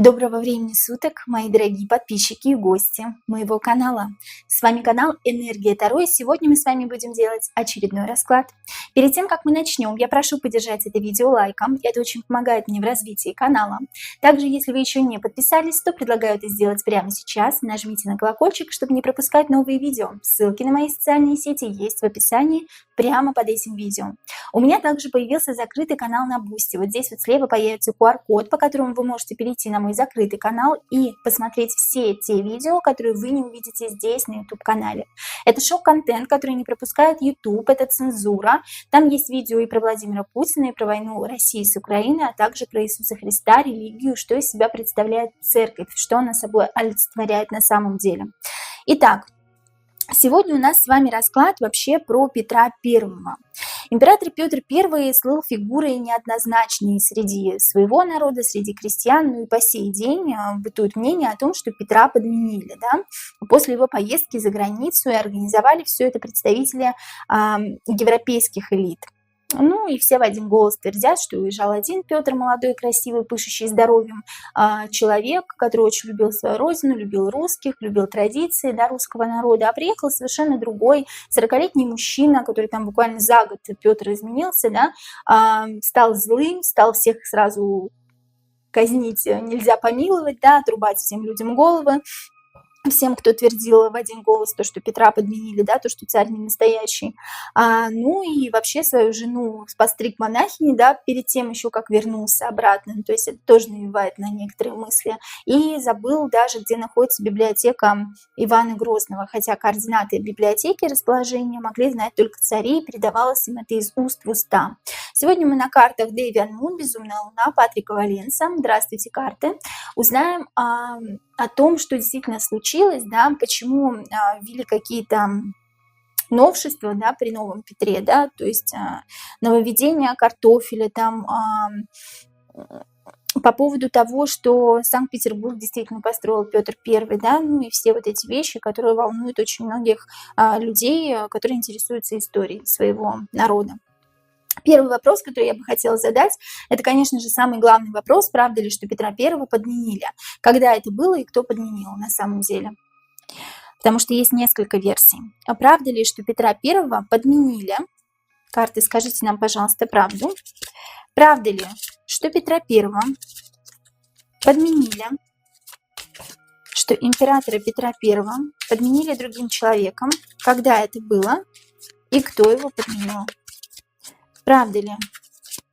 Доброго времени суток, мои дорогие подписчики и гости моего канала. С вами канал Энергия Таро, и сегодня мы с вами будем делать очередной расклад. Перед тем, как мы начнем, я прошу поддержать это видео лайком, это очень помогает мне в развитии канала. Также, если вы еще не подписались, то предлагаю это сделать прямо сейчас. Нажмите на колокольчик, чтобы не пропускать новые видео. Ссылки на мои социальные сети есть в описании прямо под этим видео. У меня также появился закрытый канал на Бусти. Вот здесь вот слева появится QR-код, по которому вы можете перейти на мой закрытый канал и посмотреть все те видео, которые вы не увидите здесь на YouTube-канале. Это шок-контент, который не пропускает YouTube, это цензура. Там есть видео и про Владимира Путина, и про войну России с Украиной, а также про Иисуса Христа, религию, что из себя представляет церковь, что она собой олицетворяет на самом деле. Итак, сегодня у нас с вами расклад вообще про Петра Первого. Император Петр I слыл фигурой неоднозначной среди своего народа, среди крестьян, ну и по сей день бытует мнение о том, что Петра подменили, да? После его поездки за границу и организовали все это представители европейских элит. Ну и все в один голос твердят, что уезжал один Петр, молодой, красивый, пышущий здоровьем человек, который очень любил свою родину, любил русских, любил традиции, да, русского народа, а приехал совершенно другой 40-летний мужчина, который там буквально за год Петр изменился, да, стал злым, стал всех сразу казнить, нельзя помиловать, да, отрубать всем людям головы. Всем, кто твердил в один голос то, что Петра подменили, да, то, что царь не настоящий. Ну и вообще свою жену постриг монахини, да, перед тем еще как вернулся обратно. То есть это тоже навевает на некоторые мысли. И забыл даже, где находится библиотека Ивана Грозного, хотя координаты библиотеки, расположения могли знать только цари, и передавалось им это из уст в уста. Сегодня мы на картах Дэвиан Мун, Безумная Луна, Патрика Валенса. Здравствуйте, карты. Узнаем о том, что действительно случилось, да, почему ввели какие-то новшества, да, при новом Петре, да, то есть нововведение картофеля, там, по поводу того, что Санкт-Петербург действительно построил Петр I, да, ну и все вот эти вещи, которые волнуют очень многих людей, которые интересуются историей своего народа. Первый вопрос, который я бы хотела задать, это, конечно же, самый главный вопрос, правда ли, что Петра I подменили? Когда это было и кто подменил на самом деле? Потому что есть несколько версий. А правда ли, что Петра I подменили? Карты, скажите нам, пожалуйста, правду. Правда ли, что Петра I подменили? Что императора Петра I подменили другим человеком? Когда это было? И кто его подменил? Правда ли,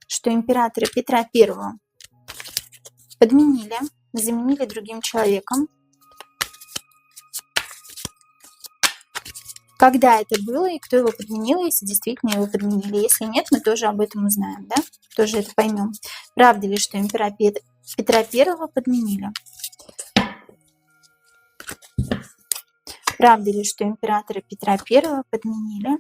что императора Петра I подменили, заменили другим человеком? Когда это было и кто его подменил, если действительно его подменили? Если нет, мы тоже об этом узнаем, да? Тоже это поймем. Правда ли, что императора Петра I подменили? Правда ли, что императора Петра I подменили?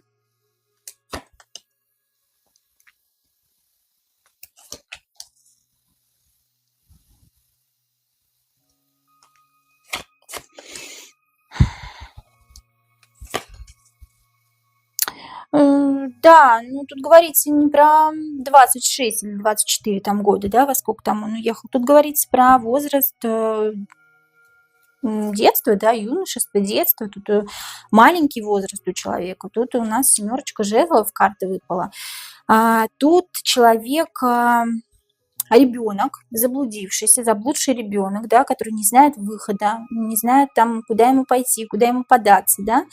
Да, ну тут говорится не про 26 или 24 там года, да, во сколько там он уехал. Тут говорится про возраст детства, да, юношество, детство. Тут маленький возраст у человека. Тут у нас 7 жезлов, карта выпала. Тут человек... ребенок, заблудший ребенок, да, который не знает выхода, не знает там, куда ему пойти, куда ему податься, да.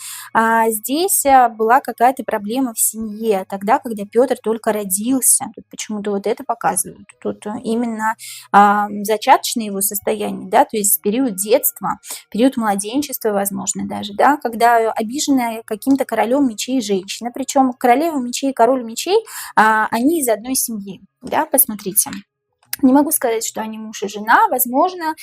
Здесь была какая-то проблема в семье, тогда, когда Петр только родился. Тут почему-то вот это показывают. Тут именно зачаточное его состояние, да, то есть период детства, период младенчества, возможно, даже, да, когда обижена каким-то королем мечей женщина, причем королева мечей и король мечей, они из одной семьи, да, посмотрите. Не могу сказать, что они муж и жена, возможно,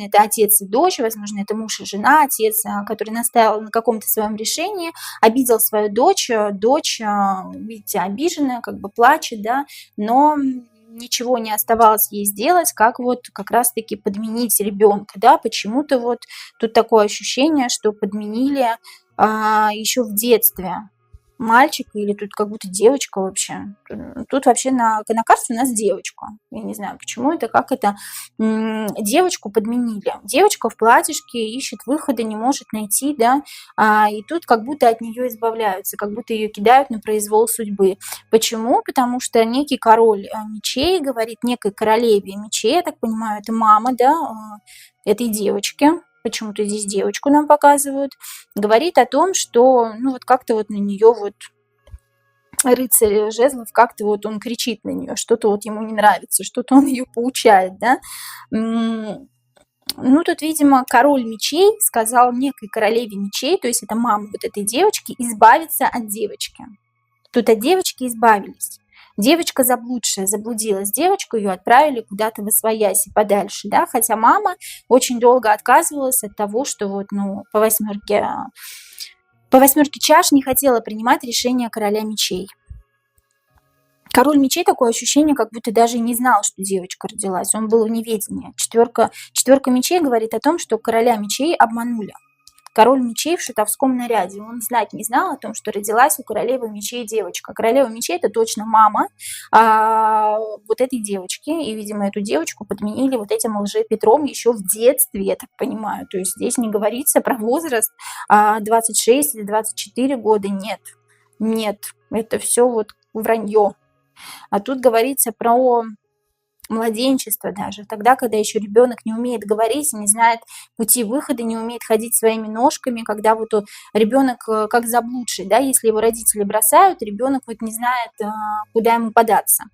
это отец и дочь, возможно, это муж и жена, отец, который настаивал на каком-то своем решении, обидел свою дочь, видите, обиженная, как бы плачет, да, но ничего не оставалось ей сделать, как вот как раз-таки подменить ребенка, да, почему-то вот тут такое ощущение, что подменили еще в детстве. мальчик или тут как будто девочка вообще. Тут вообще на карте у нас девочка. Я не знаю, почему это, как это. Девочку подменили. Девочка в платьишке ищет выхода, не может найти, да, и тут как будто от нее избавляются, как будто ее кидают на произвол судьбы. Почему? Потому что некий король мечей говорит некой королеве мечей, я так понимаю, это мама, да, этой девочки, почему-то здесь девочку нам показывают, говорит о том, что, ну, вот как-то вот на нее вот рыцарь жезлов, как-то вот он кричит на нее, что-то вот ему не нравится, что-то он ее поучает, да. Ну, тут, видимо, король мечей сказал некой королеве мечей, то есть это мама вот этой девочки, избавиться от девочки. Тут от девочки избавились. Девочка заблудшая, заблудилась. Девочку ее отправили куда-то восвояси подальше, да, хотя мама очень долго отказывалась от того, что вот, ну, по восьмерке чаш не хотела принимать решение короля мечей. Король мечей, такое ощущение, как будто даже и не знал, что девочка родилась. Он был в неведении. Четверка мечей говорит о том, что короля мечей обманули. Король мечей в шутовском наряде. Он знать не знал о том, что родилась у королевы мечей девочка. Королева мечей – это точно мама вот этой девочки. И, видимо, эту девочку подменили вот этим лже-Петром еще в детстве, я так понимаю. То есть здесь не говорится про возраст 26 или 24 года. Нет, это все вот вранье. А тут говорится про младенчество даже, тогда, когда еще ребенок не умеет говорить, не знает пути выхода, не умеет ходить своими ножками, когда вот ребенок как заблудший, да, если его родители бросают, ребенок вот не знает, куда ему податься.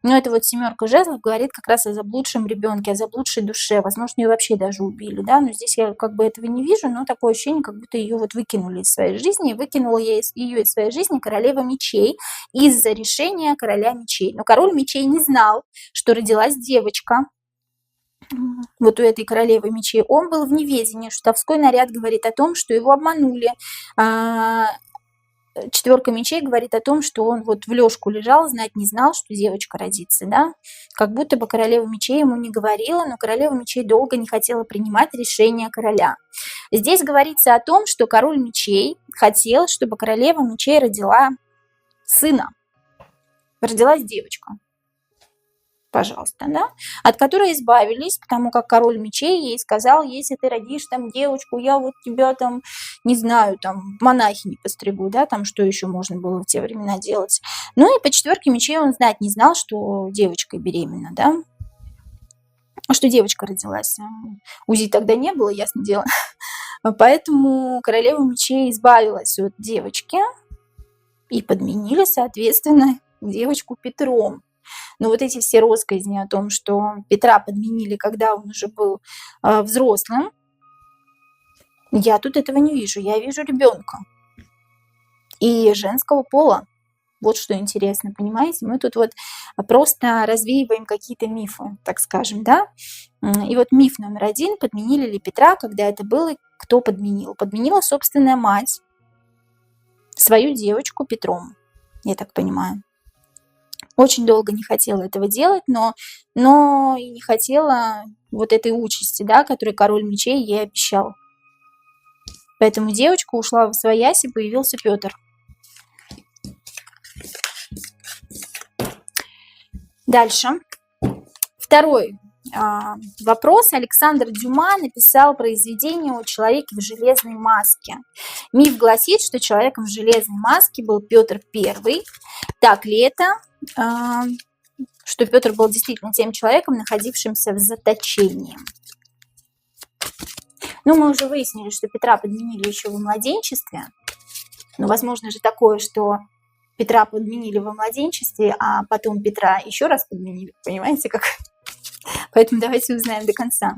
Но это вот семерка жезлов говорит как раз о заблудшем ребенке, о заблудшей душе. Возможно, ее вообще даже убили, да, но здесь я как бы этого не вижу, но такое ощущение, как будто ее вот выкинули из своей жизни, и выкинула я ее из своей жизни королева мечей из-за решения короля мечей. Но король мечей не знал, что родилась девочка, вот у этой королевы мечей. Он был в неведении. Шутовской наряд говорит о том, что его обманули. Четверка мечей говорит о том, что он вот в лёжку лежал, знать не знал, что девочка родится, да. Как будто бы королева мечей ему не говорила, но королева мечей долго не хотела принимать решение короля. Здесь говорится о том, что король мечей хотел, чтобы королева мечей родила сына. Родилась девочка. Пожалуйста, да, от которой избавились, потому как король мечей ей сказал, если ты родишь там девочку, я вот тебя там, не знаю, там монахини постригу, да, там что еще можно было в те времена делать. Ну и по четверке мечей он знать не знал, что девочка беременна, да, что девочка родилась. УЗИ тогда не было, ясно дело. Поэтому королева мечей избавилась от девочки и подменили, соответственно, девочку Петром. Но вот эти все россказни о том, что Петра подменили, когда он уже был взрослым, я тут этого не вижу. Я вижу ребенка и женского пола. Вот что интересно, понимаете? Мы тут вот просто развеиваем какие-то мифы, так скажем, да? И вот миф номер 1. Подменили ли Петра, когда это было, кто подменил? Подменила собственная мать свою девочку Петром, я так понимаю. Очень долго не хотела этого делать, но и не хотела вот этой участи, да, которую король мечей ей обещал. Поэтому девочка ушла восвоясь, и появился Петр. Дальше. Второй вопрос. Александр Дюма написал произведение о человеке в железной маске. Миф гласит, что человеком в железной маске был Петр I. Так ли это? Что Петр был действительно тем человеком, находившимся в заточении. Ну, мы уже выяснили, что Петра подменили еще в младенчестве. Но возможно же такое, что Петра подменили во младенчестве, а потом Петра еще раз подменили. Понимаете, как? Поэтому давайте узнаем до конца.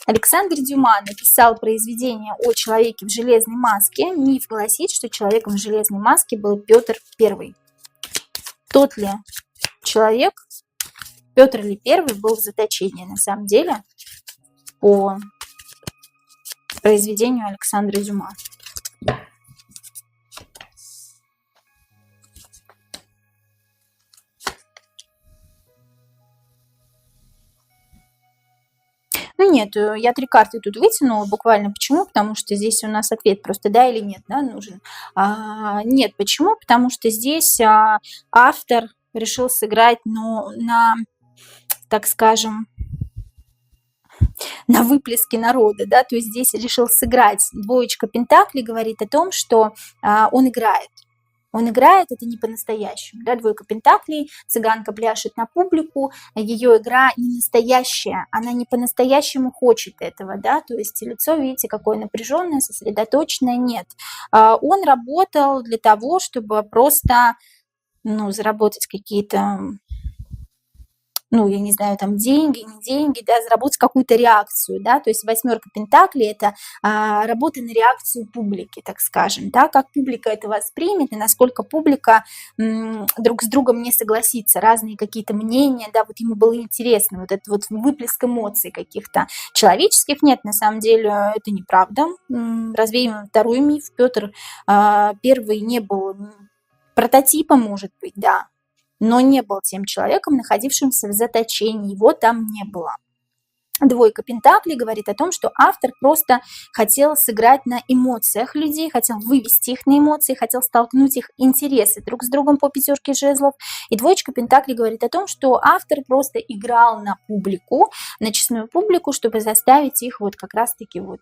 Александр Дюма написал произведение о человеке в железной маске. Миф гласит, что человеком в железной маске был Петр I. Тот ли человек, Петр ли I, был в заточении на самом деле по произведению Александра Дюма? Ну нет, я 3 карты тут вытянула буквально. Почему? Потому что здесь у нас ответ просто да или нет, да, нужен. Нет, почему? Потому что здесь, автор решил сыграть, ну, на, так скажем, на выплеске народа, да, то есть здесь решил сыграть. Двоечка пентаклей говорит о том, что, он играет. Он играет, это не по-настоящему, да, двойка пентаклей, цыганка пляшет на публику, ее игра не настоящая, она не по-настоящему хочет этого, да, то есть лицо, видите, какое напряженное, сосредоточенное, нет. Он работал для того, чтобы просто, ну, заработать какие-то, ну, я не знаю, там деньги, не деньги, да, заработать какую-то реакцию, да, то есть восьмерка пентаклей – это работа на реакцию публики, так скажем, да, как публика это воспримет и насколько публика друг с другом не согласится, разные какие-то мнения, да, вот ему было интересно, вот этот вот выплеск эмоций каких-то человеческих, нет, на самом деле это неправда. Развеем второй миф, Петр Первый не был прототипом, может быть, да, но не был тем человеком, находившимся в заточении, его там не было. Двойка пентаклей говорит о том, что автор просто хотел сыграть на эмоциях людей, хотел вывести их на эмоции, хотел столкнуть их интересы друг с другом по пятерке жезлов. И двоечка пентаклей говорит о том, что автор просто играл на публику, на честную публику, чтобы заставить их вот как раз-таки вот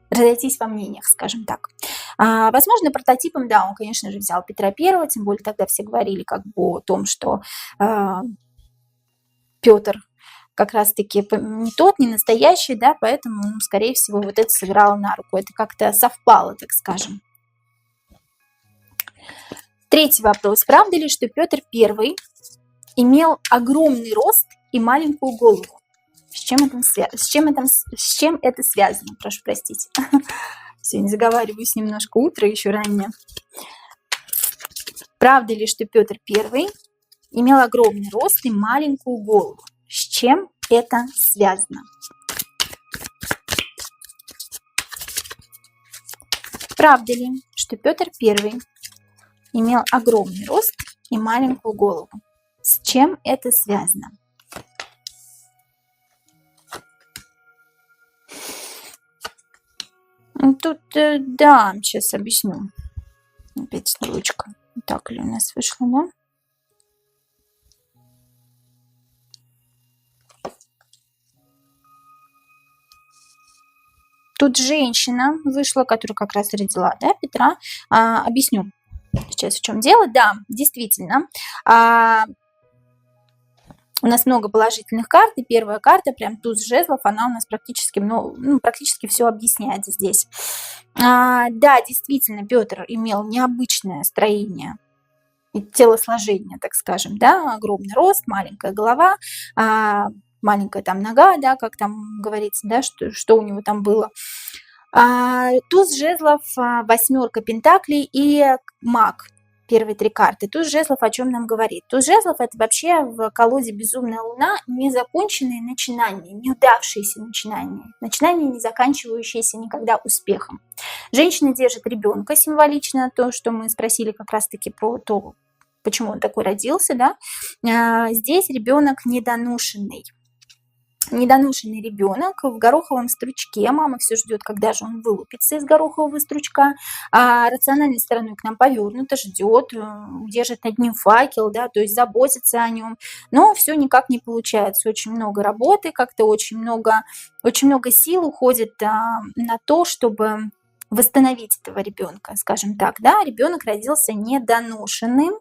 разойтись во мнениях, скажем так. Возможно, прототипом, да, он, конечно же, взял Петра Первого, тем более тогда все говорили как бы о том, что Петр как раз-таки не тот, не настоящий, да, поэтому, ну, скорее всего, вот это сыграло на руку. Это как-то совпало, так скажем. Третий вопрос. Правда ли, что Петр Первый имел огромный рост и маленькую голову? С чем это связано? Прошу простить. Сегодня заговариваюсь немножко, утро еще раннее. Правда ли, что Петр Первый имел огромный рост и маленькую голову? С чем это связано? Правда ли, что Петр Первый имел огромный рост и маленькую голову? С чем это связано? Тут, да, сейчас объясню. Опять строчка. Так ли у нас вышло, да? Тут женщина вышла, которая как раз родила, да, Петра. Объясню сейчас, в чем дело. Да, действительно. У нас много положительных карт, и первая карта, прям туз жезлов, она у нас практически, практически все объясняет здесь. Да, действительно, Петр имел необычное строение и телосложение, так скажем, да, огромный рост, маленькая голова, маленькая там нога, да, как там говорится, да, что у него там было. Туз жезлов, восьмерка пентаклей и маг. Первые 3 карты. Туз жезлов о чем нам говорит? Туз жезлов – это вообще в колоде «Безумная луна» незаконченные начинания, неудавшиеся начинания, начинания, не заканчивающиеся никогда успехом. Женщина держит ребенка, символично то, что мы спросили как раз-таки про то, почему он такой родился, да. Здесь ребенок недоношенный. Недоношенный ребенок в гороховом стручке. Мама все ждет, когда же он вылупится из горохового стручка. Рациональной стороной к нам повернуто, ждет, держит над ним факел, да, то есть заботится о нем. Но все никак не получается. Очень много работы, как-то очень много сил уходит на то, чтобы восстановить этого ребенка, скажем так, да. Ребенок родился недоношенным,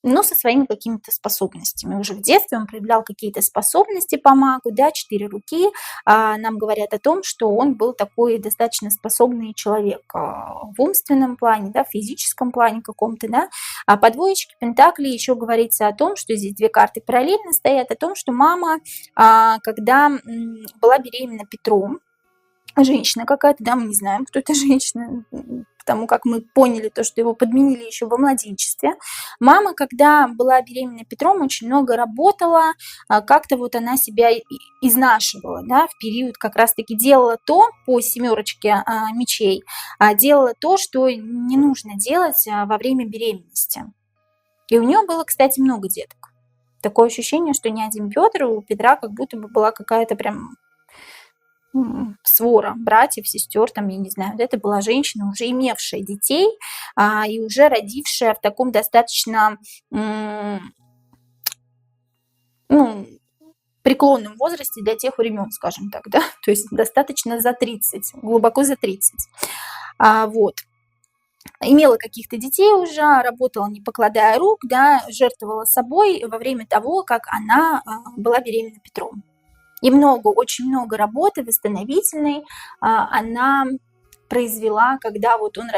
но со своими какими-то способностями. Уже в детстве он проявлял какие-то способности по магу, да, 4 руки. Нам говорят о том, что он был такой достаточно способный человек в умственном плане, да, в физическом плане каком-то, да. А по двоечке пентаклей еще говорится о том, что здесь 2 карты параллельно стоят, о том, что мама, когда была беременна Петром, женщина какая-то, да, мы не знаем, кто эта женщина, потому как мы поняли то, что его подменили еще во младенчестве. Мама, когда была беременна Петром, очень много работала, как-то вот она себя изнашивала, да, в период как раз-таки делала то по 7 мечей, делала то, что не нужно делать во время беременности. И у нее было, кстати, много деток. Такое ощущение, что не один Петр, у Петра как будто бы была какая-то прям свора братьев, сестер, там, я не знаю, это была женщина, уже имевшая детей, и уже родившая в таком достаточно, ну, преклонном возрасте для тех времен, скажем так, да, то есть достаточно за 30, глубоко за 30. Вот. Имела каких-то детей уже, работала не покладая рук, да, жертвовала собой во время того, как она была беременна Петром. И очень много работы восстановительной она произвела, когда вот он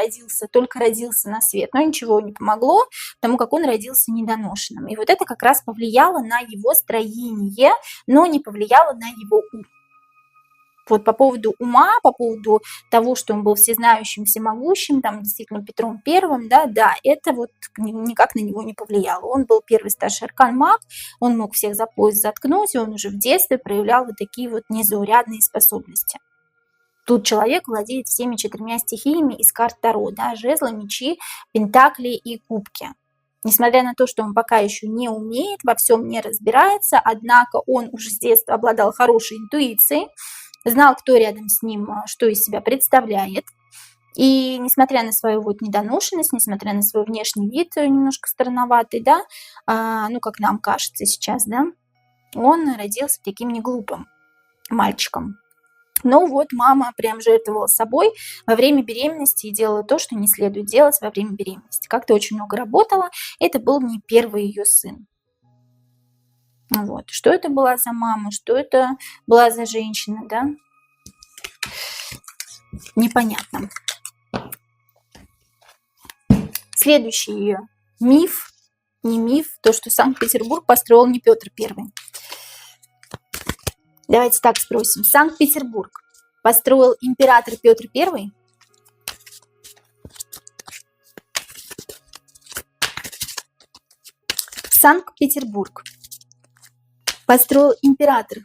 только родился на свет. Но ничего не помогло, потому как он родился недоношенным. И вот это как раз повлияло на его строение, но не повлияло на его ум. Вот по поводу ума, по поводу того, что он был всезнающим, всемогущим, там действительно Петром Первым, да, это вот никак на него не повлияло. Он был первый старший аркан маг, он мог всех за пояс заткнуть, и он уже в детстве проявлял вот такие вот незаурядные способности. Тут человек владеет всеми 4 стихиями из карт Таро, да, жезлы, мечи, пентакли и кубки. Несмотря на то, что он пока еще не умеет, во всем не разбирается, однако он уже с детства обладал хорошей интуицией, знал, кто рядом с ним, что из себя представляет. И несмотря на свою вот недоношенность, несмотря на свой внешний вид немножко странноватый, да, ну, как нам кажется сейчас, да, он родился таким неглупым мальчиком. Но вот мама прям жертвовала собой во время беременности и делала то, что не следует делать во время беременности. Как-то очень много работала. Это был не первый ее сын. Вот. Что это была за мама, что это была за женщина, да? Непонятно. Следующий миф, не миф, то, что Санкт-Петербург построил не Петр Первый. Давайте так спросим. Санкт-Петербург построил император Петр Первый? Санкт-Петербург построил император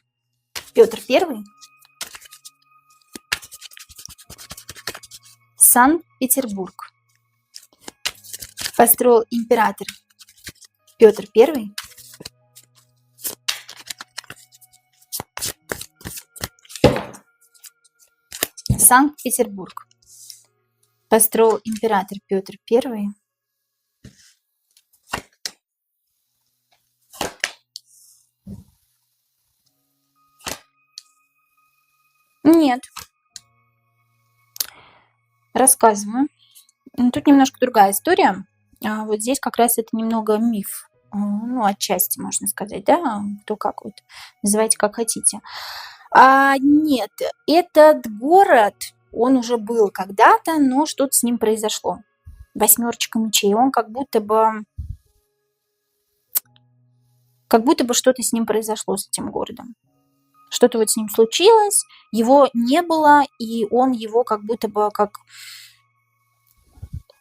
Петр Первый? Санкт-Петербург построил император Петр Первый? Санкт-Петербург построил император Петр Первый? Нет. Рассказываю. Тут немножко другая история. Вот здесь как раз это немного миф. Ну, отчасти, можно сказать, да? Кто как вот, называйте как хотите. Нет, этот город, он уже был когда-то, но что-то с ним произошло. 8 мечей. Он как будто бы что-то с ним произошло, с этим городом. Что-то вот с ним случилось, его не было, и он его как будто бы как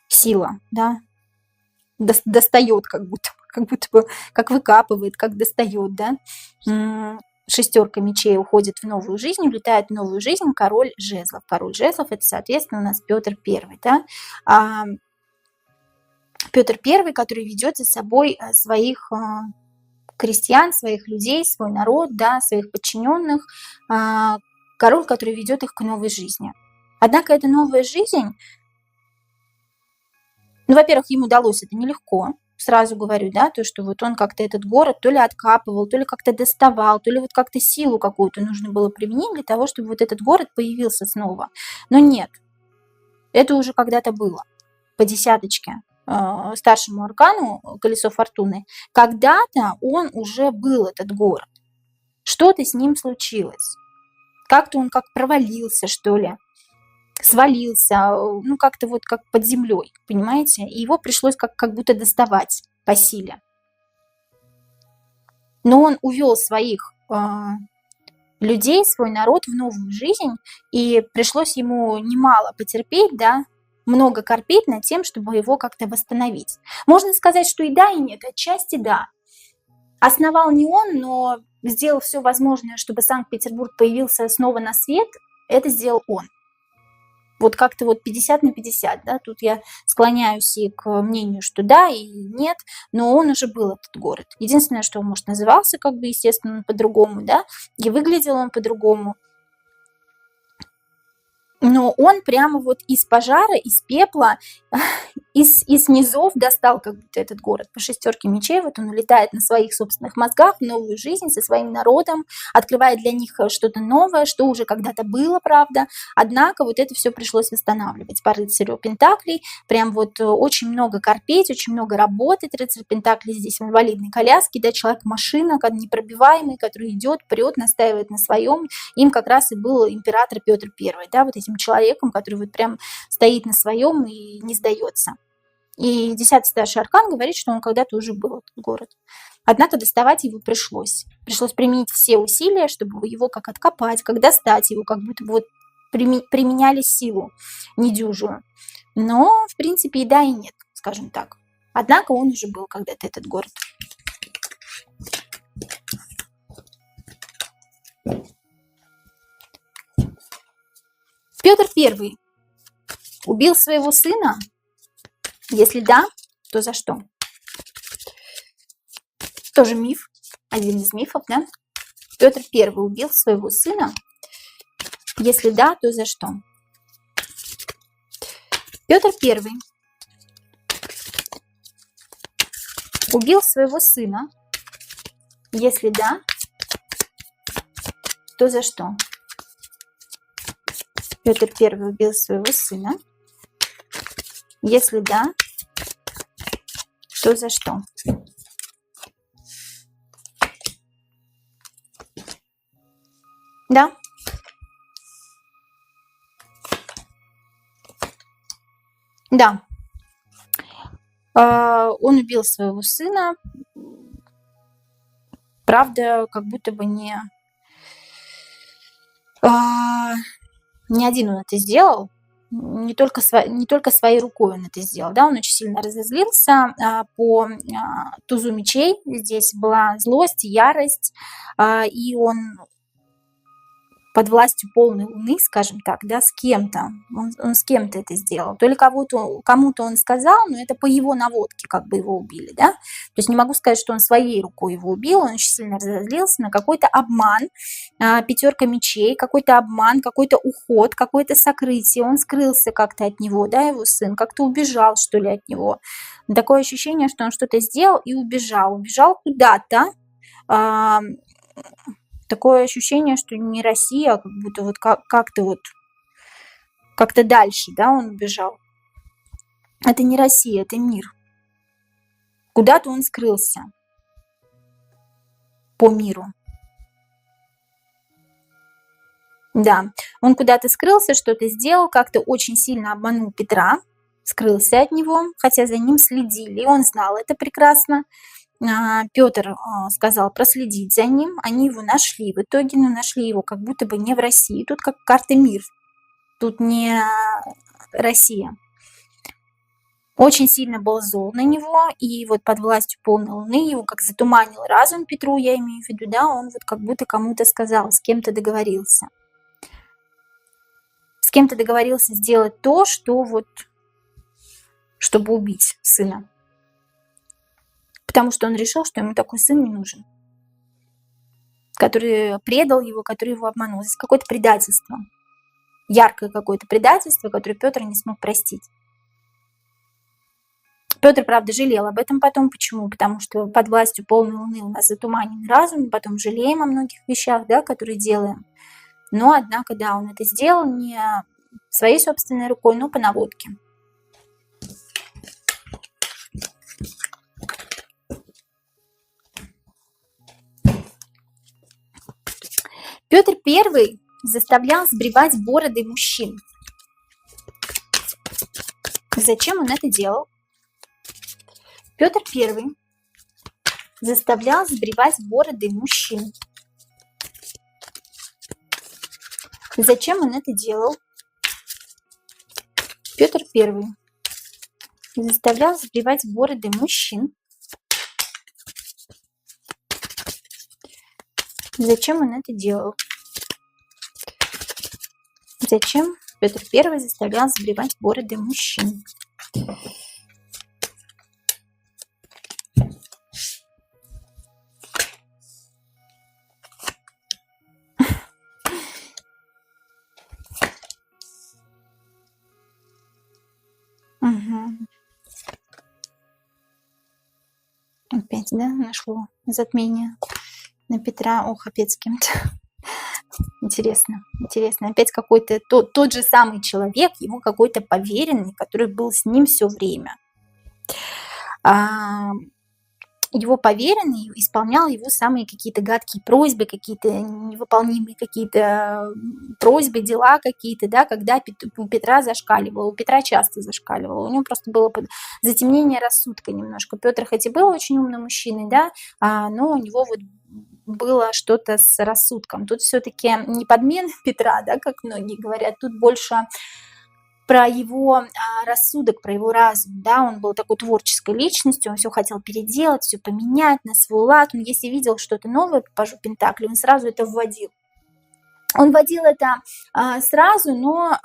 сила, да, достает как будто бы, как выкапывает, как достает, да. 6 мечей уходит в новую жизнь, влетает в новую жизнь король жезлов. Король жезлов – это, соответственно, у нас Петр Первый, да. Петр Первый, который ведет за собой своих крестьян, своих людей, свой народ, да, своих подчиненных, король, который ведет их к новой жизни. Однако эта новая жизнь, ну, во-первых, ему удалось это нелегко, сразу говорю, да, то, что вот он как-то этот город то ли откапывал, то ли как-то доставал, то ли вот как-то силу какую-то нужно было применить для того, чтобы вот этот город появился снова. Но нет, это уже когда-то было по десяточке. Старшему аркану, колесо фортуны, когда-то он уже был, этот город. Что-то с ним случилось. Как-то он как провалился, что ли, свалился, ну как-то вот как под землей, понимаете? И его пришлось как будто доставать по силе. Но он увел своих людей, свой народ в новую жизнь, и пришлось ему немало потерпеть, да, много корпеть над тем, чтобы его как-то восстановить. Можно сказать, что и да, и нет, отчасти да. Основал не он, но сделал все возможное, чтобы Санкт-Петербург появился снова на свет, это сделал он. Вот как-то вот 50 на 50, да, тут я склоняюсь и к мнению, что да, и нет, но он уже был, этот город. Единственное, что он, может, назывался, как бы, естественно, по-другому, да, и выглядел он по-другому. Но он прямо вот из пожара, из пепла, из низов достал как будто этот город по шестерке мечей. Вот он улетает на своих собственных мозгах в новую жизнь со своим народом, открывает для них что-то новое, что уже когда-то было, правда. Однако вот это все пришлось восстанавливать по рыцарю Пентаклей. Прям вот очень много корпеть, очень много работать. Рыцарь Пентаклей здесь в инвалидной коляске, да, человек-машина, непробиваемый, который идет, прет, настаивает на своем. Им как раз и был император Петр I, да, вот этим человеком, который вот прям стоит на своем и не сдается. И 10-й старший аркан говорит, что он когда-то уже был, этот город. Однако доставать его пришлось. Пришлось применить все усилия, чтобы его как откопать, как достать его, как будто бы вот применяли силу недюжую. Но, в принципе, и да, и нет, скажем так. Однако он уже был когда-то, этот город. Петр I убил своего сына? Если да, то за что? Тоже миф, один из мифов, да? Петр I убил своего сына? Если да, то за что? Петр I убил своего сына? Если да, то за что? Петр I убил своего сына? Если да, то за что? Да? Да. Он убил своего сына. Правда, как будто бы не один он это сделал. Не только своей рукой он это сделал, да, он очень сильно разозлился по тузу мечей. Здесь была злость, ярость, и он под властью полной луны, скажем так, да, с кем-то, он с кем-то это сделал. То ли кому-то он сказал, но это по его наводке как бы его убили, да. То есть не могу сказать, что он своей рукой его убил, он очень сильно разозлился на какой-то обман, пятерка мечей, какой-то обман, какой-то уход, какое-то сокрытие. Он скрылся как-то от него, да, его сын, как-то убежал, что ли, от него. Такое ощущение, что он что-то сделал и убежал куда-то. Такое ощущение, что не Россия, а как будто вот как-то дальше, да, он убежал. Это не Россия, это мир. Куда-то он скрылся по миру. Да, он куда-то скрылся, что-то сделал, как-то очень сильно обманул Петра, скрылся от него, хотя за ним следили, он знал это прекрасно. Петр сказал проследить за ним, они его нашли в итоге, но нашли его как будто бы не в России. Тут как карта мир, тут не Россия. Очень сильно был зол на него, и вот под властью полной луны его как затуманил разум Петру, я имею в виду, да, он вот как будто кому-то сказал, с кем-то договорился. С кем-то договорился сделать то, что вот, чтобы убить сына. Потому что он решил, что ему такой сын не нужен, который предал его, который его обманул. Здесь какое-то предательство, яркое какое-то предательство, которое Петр не смог простить. Петр, правда, жалел об этом потом. Почему? Потому что под властью полной луны у нас затуманен разум, потом жалеем о многих вещах, да, которые делаем. Но, однако, да, он это сделал не своей собственной рукой, но по наводке. Петр I заставлял сбривать бороды мужчин. Зачем он это делал? Петр I заставлял сбривать бороды мужчин. Зачем он это делал? Петр I заставлял сбривать бороды мужчин. Зачем он это делал? Зачем Петр I заставлял сбривать бороды мужчин. Угу. Опять, да, нашло затмение на Петра. Ох, опять с кем-то. Интересно, интересно. Опять какой-то тот же самый человек, его какой-то поверенный, который был с ним все время. Его поверенный исполнял его самые какие-то гадкие просьбы, какие-то невыполнимые какие-то просьбы, дела какие-то, да, когда у Петра зашкаливало, у Петра часто зашкаливало, у него просто было затемнение рассудка немножко. Петр хоть и был очень умным мужчиной, да, но у него вот было что-то с рассудком. Тут все-таки не подмена Петра, да, как многие говорят, тут больше про его рассудок, про его разум, да, он был такой творческой личностью, он все хотел переделать, все поменять на свой лад, он если видел что-то новое по пажу Пентаклей, он сразу это вводил. Он вводил это сразу, но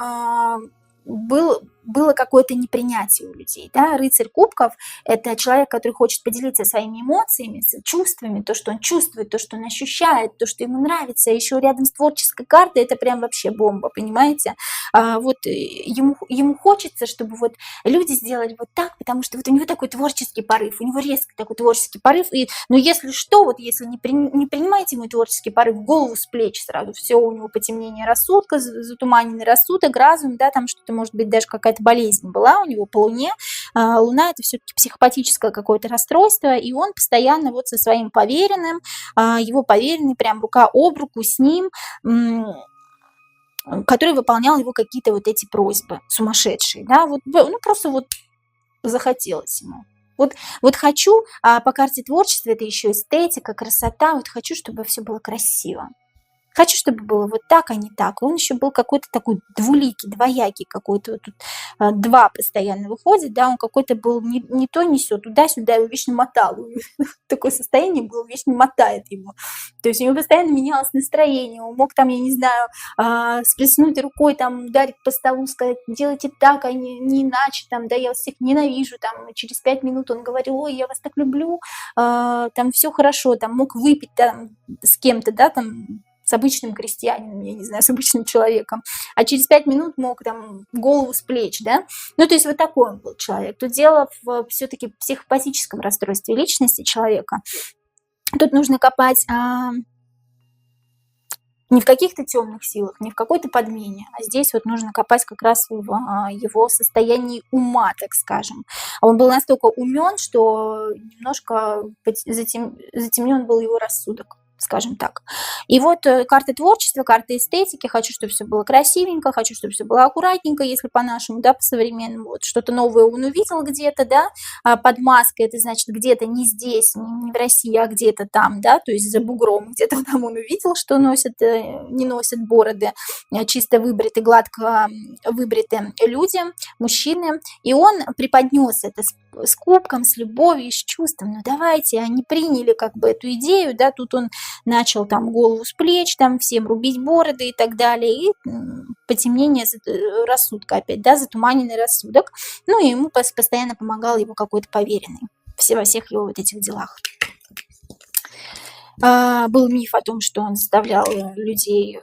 было какое-то непринятие у людей. Да? Рыцарь кубков – это человек, который хочет поделиться своими эмоциями, чувствами, то, что он чувствует, то, что он ощущает, то, что ему нравится. Еще рядом с творческой картой – это прям вообще бомба, понимаете? Вот ему хочется, чтобы вот люди сделали вот так, потому что вот у него такой творческий порыв, у него резкий такой творческий порыв. Но если что, вот если не принимаете мой творческий порыв, голову с плеч сразу, все у него потемнение рассудка, затуманенный рассудок, разум, да, там что-то, может быть, даже какая-то болезнь была у него по Луне. Луна – это все-таки психопатическое какое-то расстройство, и он постоянно вот со своим поверенным, его поверенный прям рука об руку с ним, который выполнял его какие-то вот эти просьбы сумасшедшие, да, вот, ну, просто вот захотелось ему. Вот хочу, по карте творчества это еще эстетика, красота, вот хочу, чтобы все было красиво. Хочу, чтобы было вот так, а не так. Он еще был какой-то такой двуликий, двоякий какой-то. Вот тут два постоянно выходит, да, он какой-то был не то, не сё, туда-сюда, его вечно мотал. Такое состояние было, вечно мотает его. То есть у него постоянно менялось настроение. Он мог там, я не знаю, сплеснуть рукой, там, ударить по столу, сказать, делайте так, а не иначе, там, да, я вас всех ненавижу. Там, через 5 минут он говорил, ой, я вас так люблю, там, все хорошо, там, мог выпить там, с кем-то, да, там, с обычным крестьянином, я не знаю, с обычным человеком, а через 5 минут мог там голову с плеч, да, ну, то есть вот такой он был человек. Тут дело в все-таки психопатическом расстройстве личности человека. Тут нужно копать не в каких-то темных силах, не в какой-то подмене, а здесь вот нужно копать как раз в его состоянии ума, так скажем. Он был настолько умен, что немножко затемнен был его рассудок, скажем так. И вот карта творчества, карта эстетики. Хочу, чтобы все было красивенько, хочу, чтобы все было аккуратненько, если по-нашему, да, по-современному. Вот что-то новое он увидел где-то, да, под маской, это значит где-то не здесь, не в России, а где-то там, да, то есть за бугром, где-то там он увидел, что не носят бороды, чисто выбриты, гладко выбриты люди, мужчины, и он преподнес это с кубком, с любовью, с чувством. Ну давайте, они приняли как бы эту идею, да, тут он начал там голову с плеч, там всем рубить бороды и так далее, и потемнение рассудка опять, да, затуманенный рассудок. Ну и ему постоянно помогал его какой-то поверенный во всех его вот этих делах. Был миф о том, что он заставлял людей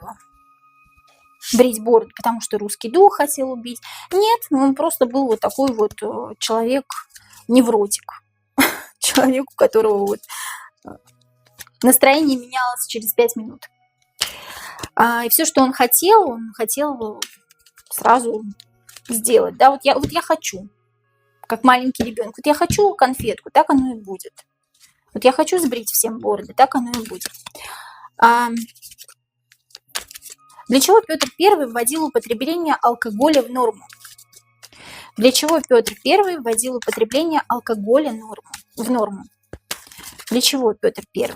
брить бороду, потому что русский дух хотел убить. Нет, он просто был вот такой вот человек-невротик. Человек, у которого вот настроение менялось через 5 минут. И все, что он хотел сразу сделать. Да, вот я хочу, как маленький ребенок. Вот я хочу конфетку, так оно и будет. Вот я хочу сбрить всем бороды, так оно и будет. Для чего Петр I вводил употребление алкоголя в норму? Для чего Петр I вводил употребление алкоголя в норму? Для чего Петр I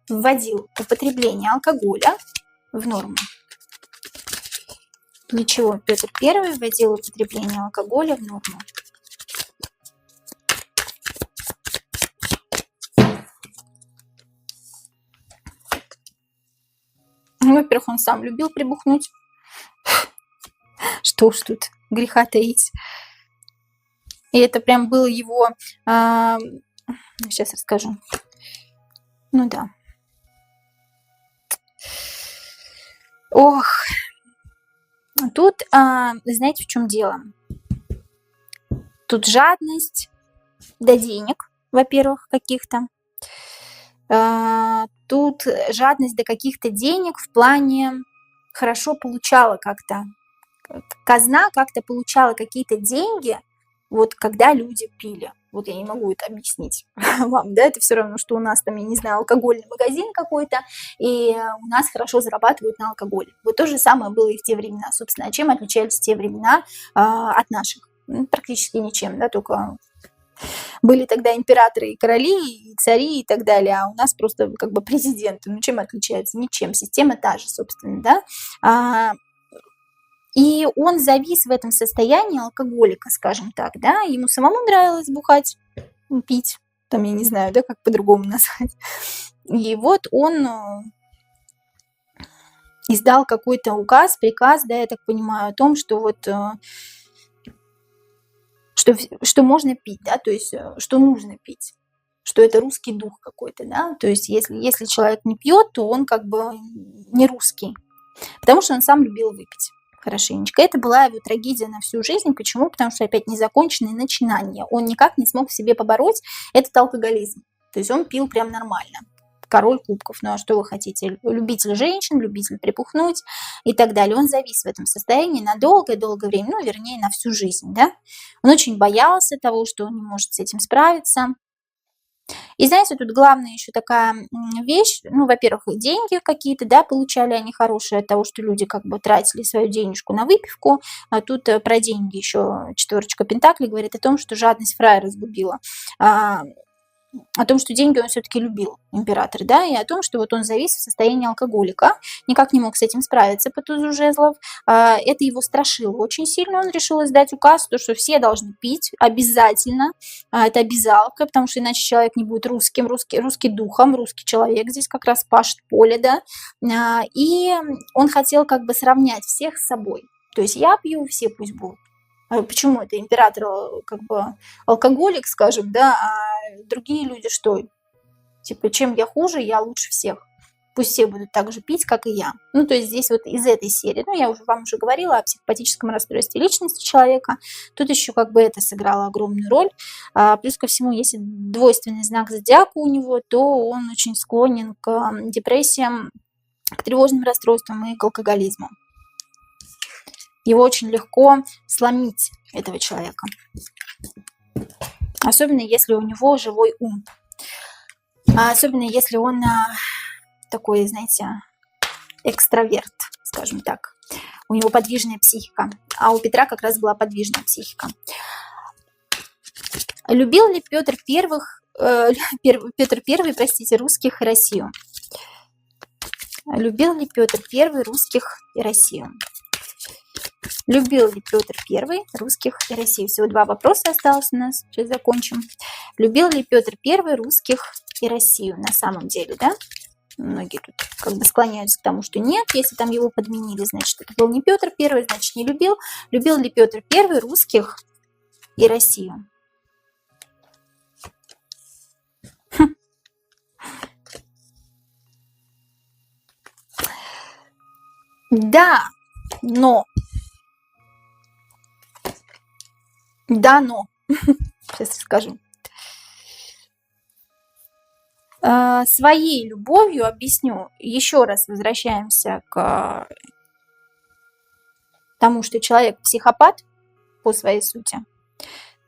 вводил употребление алкоголя в норму? Для чего Петр I вводил употребление алкоголя в норму? Во-первых, он сам любил прибухнуть. Что ж тут греха таить. И это прям было его... сейчас расскажу. Ну да. Ох. Тут, знаете, в чем дело? Тут жадность до денег, во-первых, каких-то. Тут жадность до каких-то денег в плане хорошо получала как-то. Казна как-то получала какие-то деньги, вот когда люди пили. Вот я не могу это объяснить вам, да, это все равно, что у нас там, я не знаю, алкогольный магазин какой-то, и у нас хорошо зарабатывают на алкоголе. Вот то же самое было и в те времена, собственно. А чем отличались те времена от наших? Практически ничем, да, только были тогда императоры и короли, и цари и так далее, а у нас просто как бы президенты. Ну, чем отличается? Ничем. Система та же, собственно, да. И он завис в этом состоянии алкоголика, скажем так, да, ему самому нравилось бухать, пить, там, я не знаю, да, как по-другому назвать. И вот он издал какой-то указ, приказ, да, я так понимаю, о том, что вот, что можно пить, да, то есть, что нужно пить, что это русский дух какой-то, да, то есть, если человек не пьет, то он как бы не русский, потому что он сам любил выпить хорошенечко. Это была его трагедия на всю жизнь. Почему? Потому что опять незаконченные начинания. Он никак не смог в себе побороть этот алкоголизм. То есть он пил прям нормально. Король кубков. Ну а что вы хотите? Любитель женщин, любитель припухнуть и так далее. Он завис в этом состоянии на долгое-долгое время, ну, вернее, на всю жизнь, да. Он очень боялся того, что он не может с этим справиться. И знаете, тут главная еще такая вещь, ну, во-первых, деньги какие-то, да, получали они хорошие от того, что люди как бы тратили свою денежку на выпивку, а тут про деньги еще четверочка пентаклей говорит о том, что жадность фраера сгубила, о том, что деньги он все-таки любил, император, да, и о том, что вот он завис в состоянии алкоголика, никак не мог с этим справиться по тузу жезлов, это его страшило очень сильно, он решил издать указ, то, что все должны пить обязательно, это обязаловка, потому что иначе человек не будет русским, русский духом, русский человек здесь как раз пашет поле, да, и он хотел как бы сравнять всех с собой, то есть я пью, все пусть будут. Почему это император как бы алкоголик, скажем, да, а другие люди что? Типа, чем я хуже, я лучше всех. Пусть все будут так же пить, как и я. Ну, то есть здесь вот из этой серии, ну, я вам уже говорила о психопатическом расстройстве личности человека. Тут еще как бы это сыграло огромную роль. Плюс ко всему, если двойственный знак зодиака у него, то он очень склонен к депрессиям, к тревожным расстройствам и к алкоголизму. Его очень легко сломить, этого человека. Особенно, если у него живой ум. Особенно, если он такой, знаете, экстраверт, скажем так. У него подвижная психика. А у Петра как раз была подвижная психика. Любил ли Петр I, простите, русских и Россию? Любил ли Петр I русских и Россию? Любил ли Петр I русских и Россию? Всего 2 вопроса осталось у нас. Сейчас закончим. Любил ли Петр I русских и Россию на самом деле, да? Многие тут как бы склоняются к тому, что нет. Если там его подменили, значит, это был не Петр I, значит, не любил. Любил ли Петр I русских и Россию? Да, но. Да, но. Сейчас расскажу. Своей любовью объясню. Еще раз возвращаемся к тому, что человек психопат по своей сути.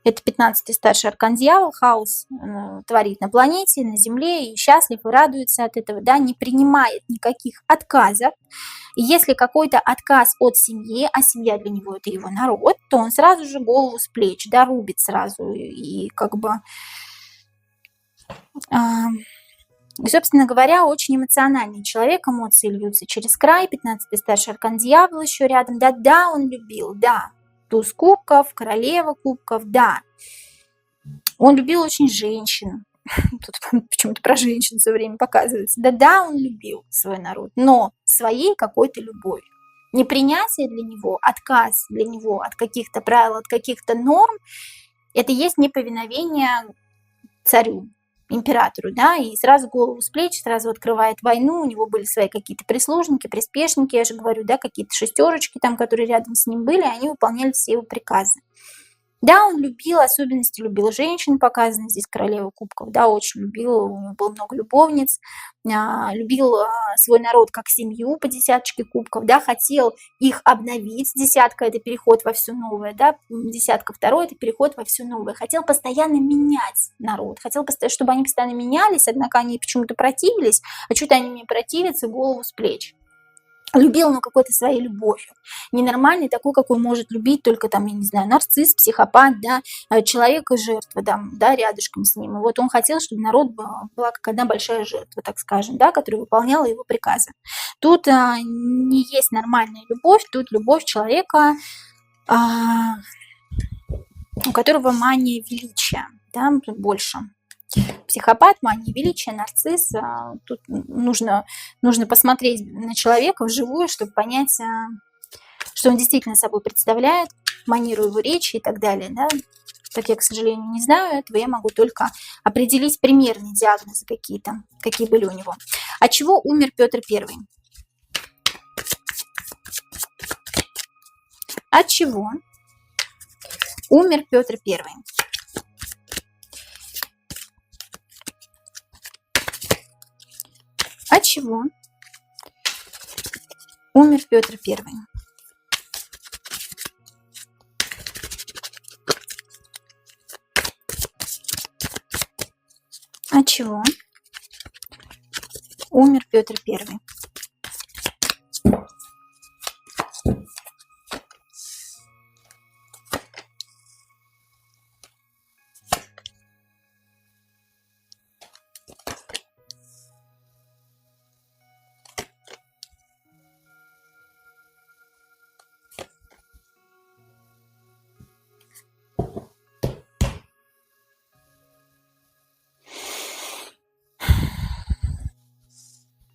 Это 15-й старший аркан дьявол, хаос творит на планете, на Земле, и счастлив, и радуется от этого, да, не принимает никаких отказов. И если какой-то отказ от семьи, а семья для него это его народ, то он сразу же голову с плеч, да, рубит сразу, и как бы... И, собственно говоря, очень эмоциональный человек, эмоции льются через край, 15-й старший аркан дьявол еще рядом, да, он любил, да. Туз кубков, королева кубков, да. Он любил очень женщин. Тут почему-то про женщин все время показывается. Да, он любил свой народ, но своей какой-то любовью. Непринятие для него, отказ для него от каких-то правил, от каких-то норм, это и есть неповиновение царю, императору, да, и сразу голову с плеч, сразу открывает войну, у него были свои какие-то прислужники, приспешники, я же говорю, да, какие-то шестерочки там, которые рядом с ним были, они выполняли все его приказы. Да, он любил, особенности любил женщин, показаны здесь королева кубков, да, очень любил, у него было много любовниц, любил свой народ как семью по десяточке кубков, да, хотел их обновить, десятка – это переход во все новое, да, десятка второй – это переход во все новое, хотел постоянно менять народ, хотел, чтобы они постоянно менялись, однако они почему-то противились, а что-то они мне противятся, голову с плеч. Любил, но какой-то своей любовью. Ненормальный, такой, какой может любить только там, я не знаю, нарцисс, психопат, да, человек и жертва, да, рядышком с ним. И вот он хотел, чтобы народ была как одна большая жертва, так скажем, да, которая выполняла его приказы. Тут не есть нормальная любовь, тут любовь человека, у которого мания величия, да, больше. Психопат, мания величия, нарцисс. Тут нужно посмотреть на человека вживую, чтобы понять, что он действительно собой представляет, манеру его речи и так далее. Да? Так я, к сожалению, не знаю этого. Я могу только определить примерные диагнозы какие-то, какие были у него. От чего умер Петр I? От чего умер Петр I? От чего умер Петр I? От чего умер Петр I?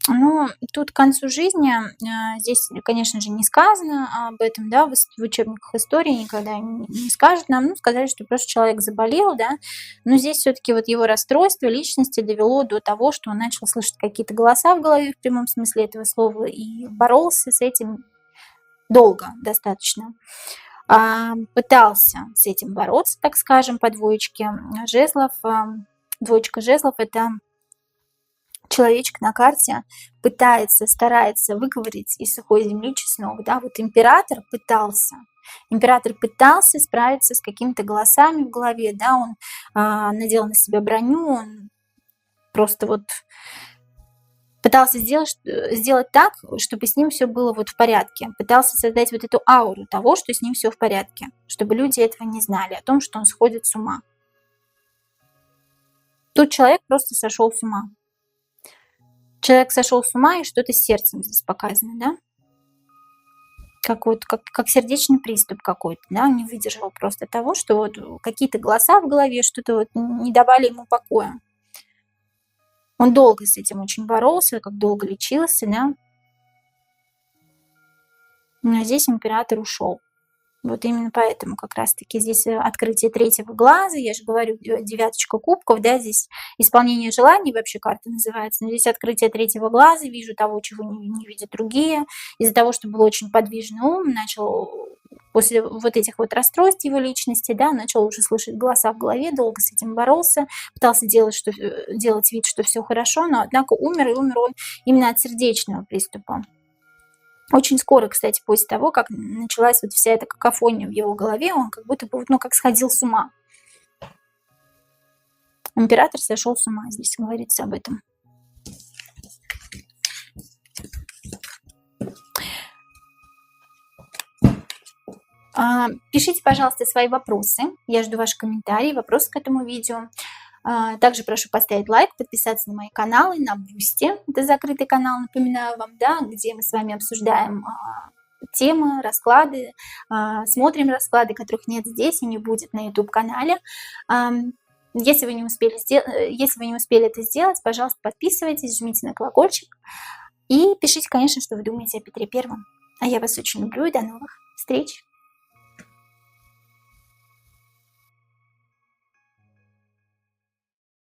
Ну, тут к концу жизни, здесь, конечно же, не сказано об этом, да, в учебниках истории никогда не скажут нам, ну, сказали, что просто человек заболел, да, но здесь все-таки вот его расстройство личности довело до того, что он начал слышать какие-то голоса в голове в прямом смысле этого слова и боролся с этим долго достаточно. Пытался с этим бороться, так скажем, по двоечке жезлов. Двоечка жезлов – это человечек на карте пытается, старается выковырять из сухой земли чеснок, да, вот император пытался справиться с какими-то голосами в голове, да, он надел на себя броню, он просто вот пытался сделать так, чтобы с ним все было вот в порядке, пытался создать вот эту ауру того, что с ним все в порядке, чтобы люди этого не знали, о том, что он сходит с ума. Тут человек просто сошел с ума. Человек сошел с ума, и что-то с сердцем здесь показано, да? Как сердечный приступ какой-то, да? Он не выдержал просто того, что вот какие-то голоса в голове, что-то вот не давали ему покоя. Он долго с этим очень боролся, как долго лечился, да? Но здесь император ушел. Вот именно поэтому как раз-таки здесь открытие третьего глаза, я же говорю, девяточка кубков, да, здесь исполнение желаний вообще карта называется, но здесь открытие третьего глаза, вижу того, чего не видят другие, из-за того, что был очень подвижный ум, начал после вот этих вот расстройств его личности, да, начал уже слышать голоса в голове, долго с этим боролся, пытался делать вид, что все хорошо, но однако умер, и умер он именно от сердечного приступа. Очень скоро, кстати, после того, как началась вот вся эта какофония в его голове, он как будто бы, ну, как сходил с ума. Император сошел с ума, здесь говорится об этом. Пишите, пожалуйста, свои вопросы. Я жду ваши комментарии, вопросы к этому видео. Также прошу поставить лайк, подписаться на мои каналы, на Boosty. Это закрытый канал, напоминаю вам, да, где мы с вами обсуждаем темы, расклады, смотрим расклады, которых нет здесь и не будет на YouTube-канале. Если вы не успели это сделать, пожалуйста, подписывайтесь, жмите на колокольчик и пишите, конечно, что вы думаете о Петре Первом. А я вас очень люблю и до новых встреч!